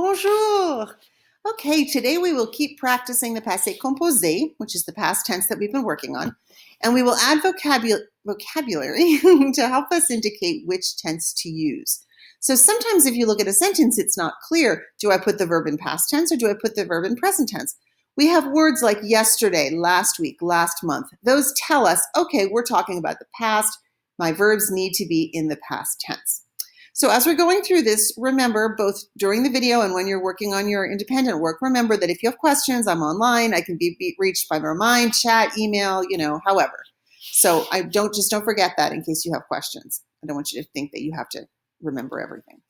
Bonjour. Okay, today we will keep practicing the passé composé, which is the past tense that we've been working on, and we will add vocabulary to help us indicate which tense to use. So sometimes if you look at a sentence, it's not clear. Do I put the verb in past tense or do I put the verb in present tense? We have words like yesterday, last week, last month. Those tell us, okay, we're talking about the past. My verbs need to be in the past tense. So as we're going through this, remember, both during the video and when you're working on your independent work, remember that if you have questions, I'm online. I can be reached by Remind, chat, email, however. So don't forget that in case you have questions. I don't want you to think that you have to remember everything.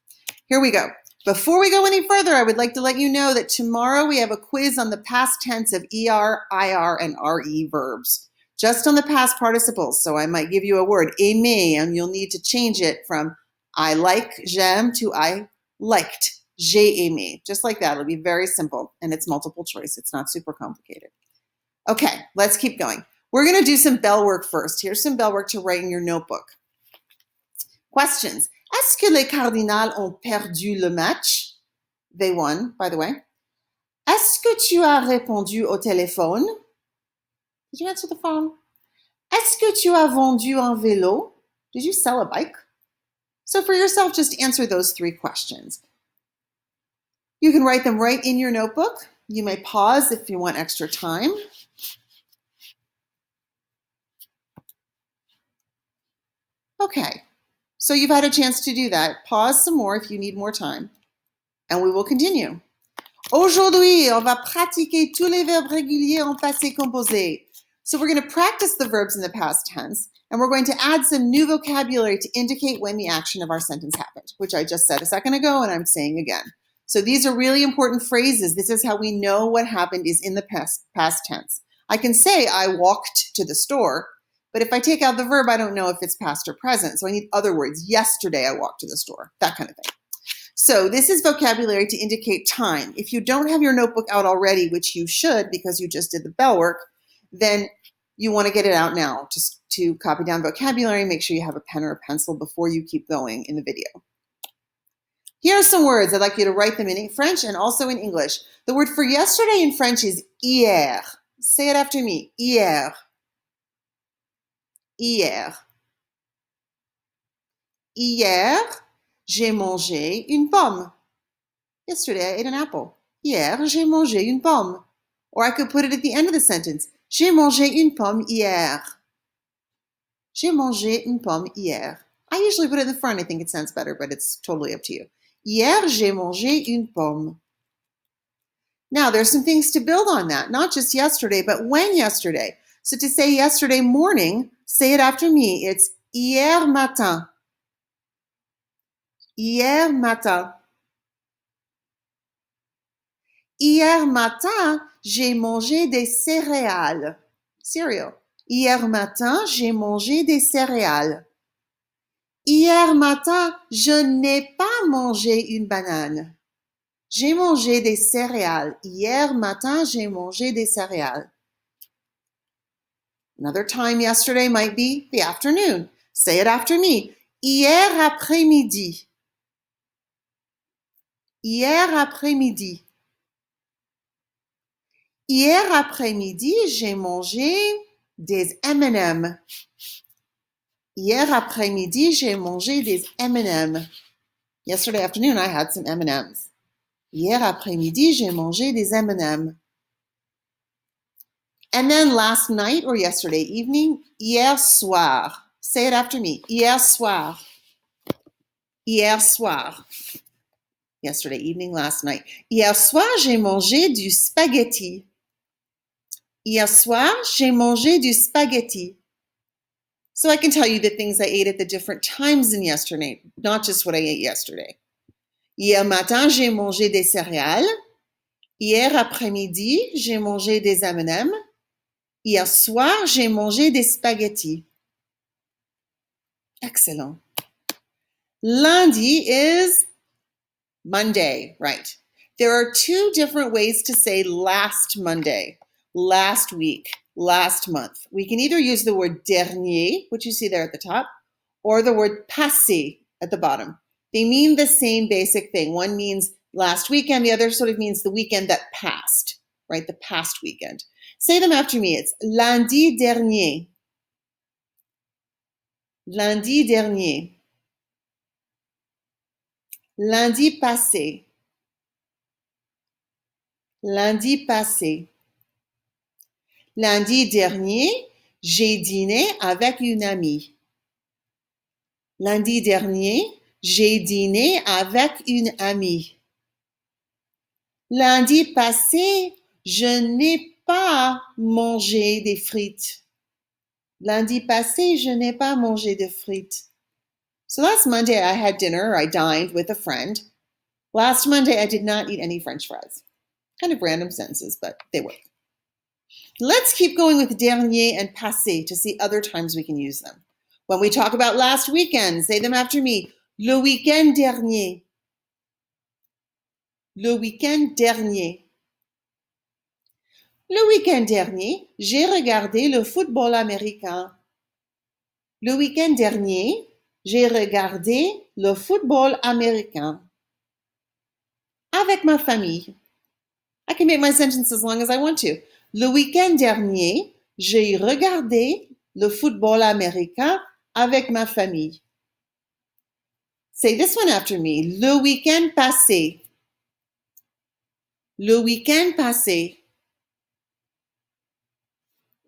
Here we go. Before we go any further, I would like to let you know that tomorrow we have a quiz on the past tense of ER, IR, and RE verbs. Just on the past participles. So I might give you a word, aimer, and you'll need to change it from I like, j'aime, to I liked, j'ai aimé. Just like that. It'll be very simple, and it's multiple choice. It's not super complicated. Okay, let's keep going. We're going to do some bell work first. Here's some bell work to write in your notebook. Questions. Est-ce que les Cardinals ont perdu le match? They won, by the way. Est-ce que tu as répondu au téléphone? Did you answer the phone? Est-ce que tu as vendu un vélo? Did you sell a bike? So for yourself, just answer those three questions. You can write them right in your notebook. You may pause if you want extra time. Okay, so you've had a chance to do that. Pause some more if you need more time, and we will continue. Aujourd'hui, on va pratiquer tous les verbes réguliers en passé composé. So we're going to practice the verbs in the past tense, and we're going to add some new vocabulary to indicate when the action of our sentence happened, which I just said a second ago and I'm saying again. So these are really important phrases. This is how we know what happened is in the past tense. I can say I walked to the store, but if I take out the verb, I don't know if it's past or present. So I need other words. Yesterday I walked to the store, that kind of thing. So this is vocabulary to indicate time. If you don't have your notebook out already, which you should because you just did the bell work, then you want to get it out now just to copy down vocabulary. Make sure you have a pen or a pencil before you keep going in the video. Here are some words. I'd like you to write them in French and also in English. The word for yesterday in French is hier. Say it after me. Hier. Hier. Hier, j'ai mangé une pomme. Yesterday, I ate an apple. Hier, j'ai mangé une pomme. Or I could put it at the end of the sentence. J'ai mangé une pomme hier. J'ai mangé une pomme hier. I usually put it in the front. I think it sounds better, but it's totally up to you. Hier, j'ai mangé une pomme. Now, there's some things to build on that. Not just yesterday, but when yesterday. So to say yesterday morning, say it after me. It's hier matin. Hier matin. Hier matin, j'ai mangé des céréales. Cereal. Hier matin, j'ai mangé des céréales. Hier matin, je n'ai pas mangé une banane. J'ai mangé des céréales. Hier matin, j'ai mangé des céréales. Another time yesterday might be the afternoon. Say it after me. Hier après-midi. Hier après-midi. Hier après-midi, j'ai mangé des M&M. Hier après-midi, j'ai mangé des M&M. Yesterday afternoon, I had some M&Ms. Hier après-midi, j'ai mangé des M&M. And then last night or yesterday evening, hier soir. Say it after me. Hier soir. Hier soir. Yesterday evening, last night. Hier soir, j'ai mangé du spaghetti. Hier soir, j'ai mangé du spaghetti. So I can tell you the things I ate at the different times in yesterday, not just what I ate yesterday. Hier matin, j'ai mangé des céréales. Hier après-midi, j'ai mangé des M&M. Hier soir, j'ai mangé des spaghettis. Excellent. Lundi is Monday, right? There are two different ways to say last Monday, last week, last month. We can either use the word dernier, which you see there at the top, or the word passé at the bottom. They mean the same basic thing. One means Last weekend, the other sort of means the weekend that passed, right? The past weekend. Say them after me. It's lundi dernier. Lundi dernier. Lundi passé. Lundi passé. Lundi dernier, j'ai dîné avec une amie. Lundi dernier, j'ai dîné avec une amie. Lundi passé, je n'ai pas mangé des frites. Lundi passé, je n'ai pas mangé de frites. So last Monday, I had dinner. I dined with a friend. Last Monday, I did not eat any French fries. Kind of random sentences, but they work. Let's keep going with dernier and passé to see other times we can use them. When we talk about last weekend, say them after me. Le week-end dernier. Le week-end dernier. Le week-end dernier, j'ai regardé le football américain. Le week-end dernier, j'ai regardé le football américain. Avec ma famille. I can make my sentence as long as I want to. Le week-end dernier, j'ai regardé le football américain avec ma famille. Say this one after me. Le week-end passé. Le week-end passé.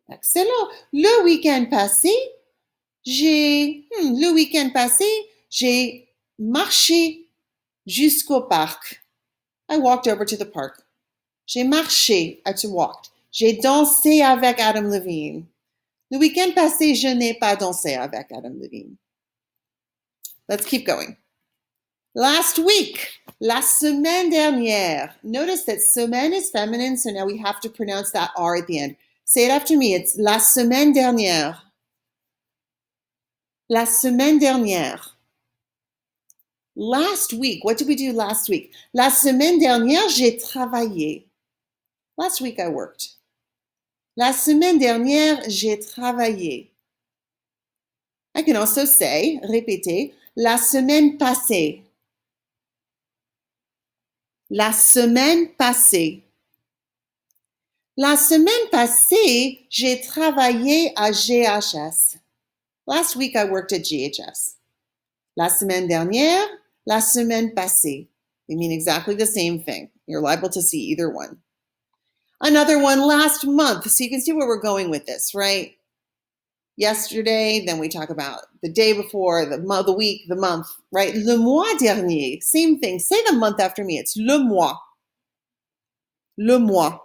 Excellent. Le week-end passé, j'ai marché jusqu'au parc. I walked over to the park. J'ai marché, I walked. J'ai dansé avec Adam Levine. Le week-end passé, je n'ai pas dansé avec Adam Levine. Let's keep going. Last week, la semaine dernière. Notice that semaine is feminine, so now we have to pronounce that R at the end. Say it after me. It's la semaine dernière. La semaine dernière. Last week. What did we do last week? La semaine dernière, j'ai travaillé. Last week I worked. La semaine dernière, j'ai travaillé. I can also say, répéter, la semaine passée. La semaine passée. La semaine passée, j'ai travaillé à GHS. Last week I worked at GHS. La semaine dernière, la semaine passée. They mean exactly the same thing. You're liable to see either one. Another one, last month. So you can see where we're going with this, right? Yesterday, then we talk about the day before, the week, the month, right? Le mois dernier, same thing. Say the month after me. It's le mois. Le mois.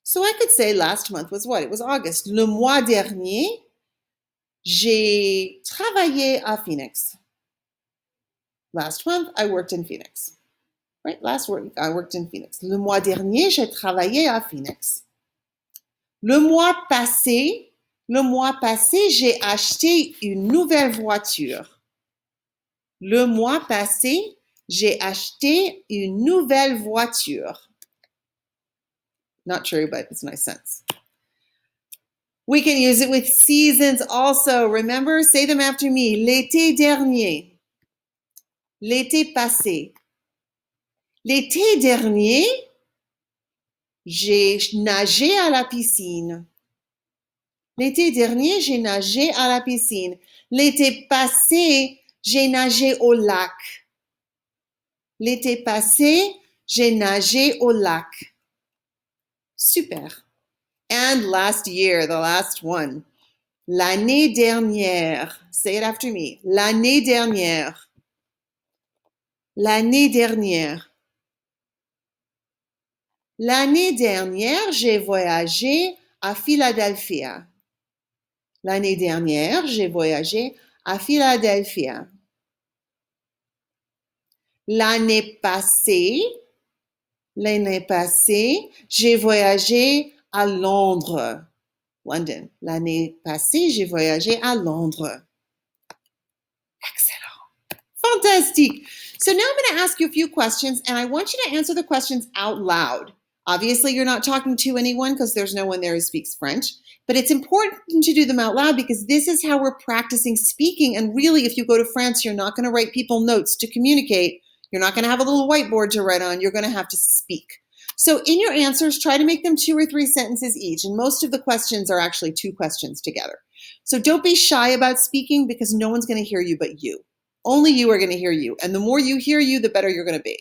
So I could say last month was what? It was August. Le mois dernier, j'ai travaillé à Phoenix. Last month, I worked in Phoenix. Right? Last week, I worked in Phoenix. Le mois dernier, j'ai travaillé à Phoenix. Le mois passé, j'ai acheté une nouvelle voiture. Le mois passé, j'ai acheté une nouvelle voiture. Not true, but it's a nice sense. We can use it with seasons also. Remember, say them after me. L'été dernier. L'été passé. L'été dernier, j'ai nagé à la piscine. L'été dernier, j'ai nagé à la piscine. L'été passé, j'ai nagé au lac. L'été passé, j'ai nagé au lac. Super. And last year, the last one. L'année dernière. Say it after me. L'année dernière. L'année dernière. L'année dernière, j'ai voyagé à Philadelphia. L'année dernière, j'ai voyagé à Philadelphia. L'année passée, j'ai voyagé à Londres. London. L'année passée, j'ai voyagé à Londres. Excellent. Fantastic. So now I'm going to ask you a few questions, and I want you to answer the questions out loud. Obviously, you're not talking to anyone because there's no one there who speaks French, but it's important to do them out loud because this is how we're practicing speaking. And really, if you go to France, you're not going to write people notes to communicate. You're not going to have a little whiteboard to write on. You're going to have to speak. So in your answers, try to make them 2 or 3 sentences each. And most of the questions are actually 2 questions together. So don't be shy about speaking because no one's going to hear you but you. Only you are going to hear you. And the more you hear you, the better you're going to be.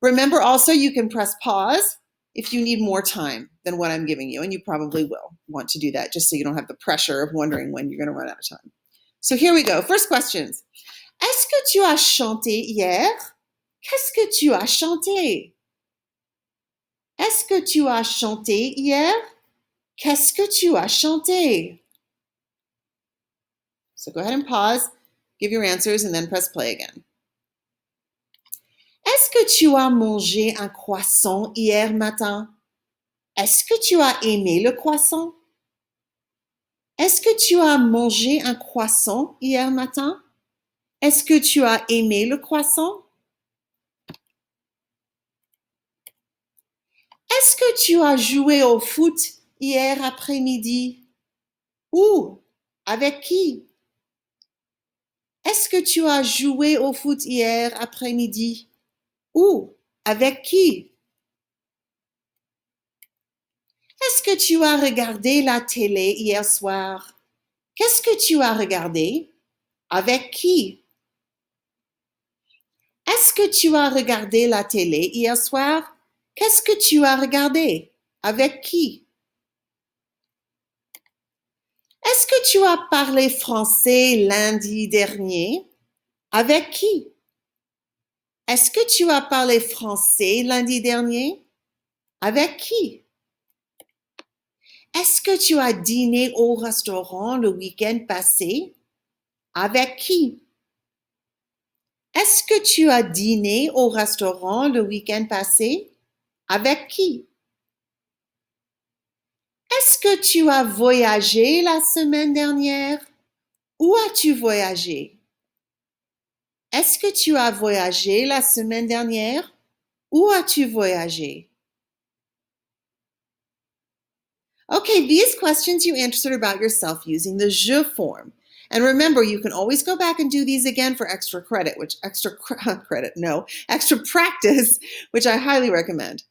Remember also, you can press pause if you need more time than what I'm giving you. And you probably will want to do that just so you don't have the pressure of wondering when you're going to run out of time. So here we go. First questions. Est-ce que tu as chanté hier? Qu'est-ce que tu as chanté? Est-ce que tu as chanté hier? Qu'est-ce que tu as chanté? So go ahead and pause, give your answers, and then press play again. Est-ce que tu as mangé un croissant hier matin? Est-ce que tu as aimé le croissant? Est-ce que tu as mangé un croissant hier matin? Est-ce que tu as aimé le croissant? Est-ce que tu as joué au foot hier après-midi? Où? Avec qui? Est-ce que tu as joué au foot hier après-midi? Où? Avec qui? Est-ce que tu as regardé la télé hier soir? Qu'est-ce que tu as regardé? Avec qui? Est-ce que tu as regardé la télé hier soir? Qu'est-ce que tu as regardé? Avec qui? Est-ce que tu as parlé français lundi dernier? Avec qui? Est-ce que tu as parlé français lundi dernier? Avec qui? Est-ce que tu as dîné au restaurant le week-end passé? Avec qui? Est-ce que tu as dîné au restaurant le week-end passé? Avec qui? Est-ce que tu as voyagé la semaine dernière? Où as-tu voyagé? Est-ce que tu as voyagé la semaine dernière? Où as-tu voyagé? Okay, these questions you answered about yourself using the je form. And remember, you can always go back and do these again for extra practice, which I highly recommend.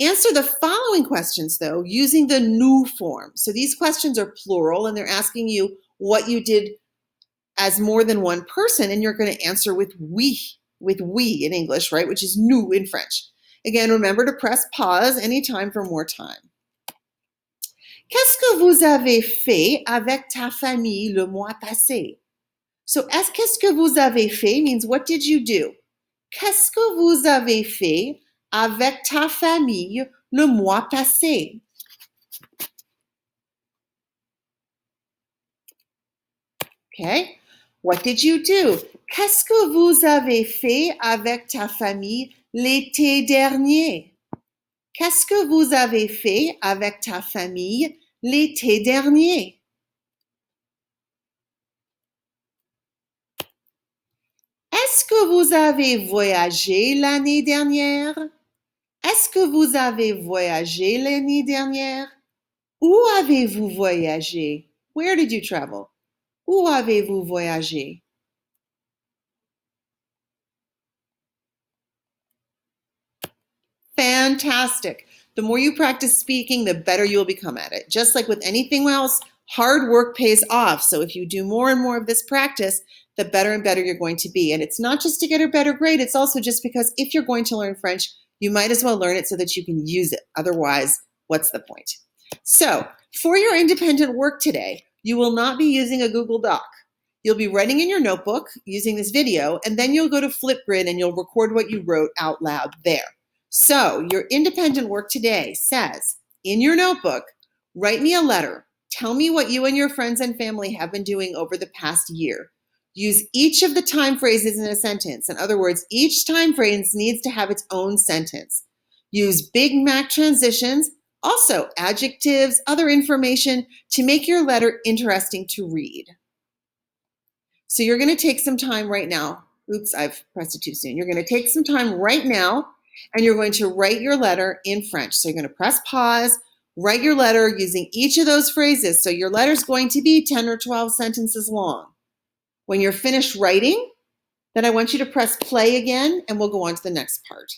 Answer the following questions, though, using the nous form. So these questions are plural, and they're asking you what you did as more than one person, and you're going to answer with we in English, right, which is nous in French. Again, remember to press pause anytime for more time. Qu'est-ce que vous avez fait avec ta famille le mois passé? So, qu'est-ce que vous avez fait means what did you do? Qu'est-ce que vous avez fait avec ta famille le mois passé? Okay, what did you do? Qu'est-ce que vous avez fait avec ta famille l'été dernier? Qu'est-ce que vous avez fait avec ta famille l'été dernier? Est-ce que vous avez voyagé l'année dernière? Est-ce que vous avez voyagé l'année dernière? Où avez-vous voyagé? Where did you travel? Où avez-vous voyagé? Fantastic. The more you practice speaking, the better you'll become at it. Just like with anything else, hard work pays off. So if you do more and more of this practice, the better and better you're going to be. And it's not just to get a better grade, it's also just because if you're going to learn French, you might as well learn it so that you can use it. Otherwise, what's the point? So for your independent work today, you will not be using a Google Doc. You'll be writing in your notebook using this video, and then you'll go to Flipgrid and you'll record what you wrote out loud there. So your independent work today says, in your notebook, write me a letter. Tell me what you and your friends and family have been doing over the past year. Use each of the time phrases in a sentence. In other words, each time phrase needs to have its own sentence. Use Big Mac transitions, also adjectives, other information to make your letter interesting to read. So you're going to take some time right now. Oops, I've pressed it too soon. You're going to take some time right now and you're going to write your letter in French. So you're going to press pause, write your letter using each of those phrases. So your letter's going to be 10 or 12 sentences long. When you're finished writing, Then I want you to press play again, and we'll go on to the next part.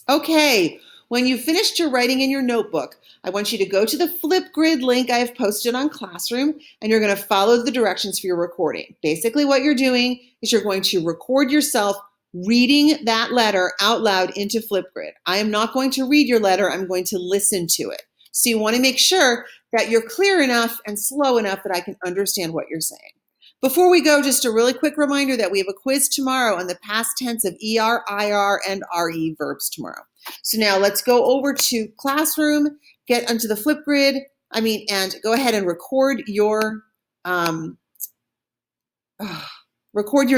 Okay, when you've finished your writing in your notebook, I want you to go to the Flipgrid link I have posted on Classroom, and you're going to follow the directions for your recording. Basically, what you're doing is you're going to record yourself reading that letter out loud into Flipgrid. I am not going to read your letter, I'm going to listen to it. So you want to make sure that you're clear enough and slow enough that I can understand what you're saying. Before we go, just a really quick reminder that we have a quiz tomorrow on the past tense of ER, IR, and RE verbs tomorrow. So now let's go over to Classroom, get onto the Flipgrid, and go ahead and record your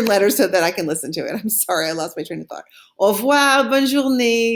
letter so that I can listen to it. I'm sorry, I lost my train of thought. Au revoir, bonne journée.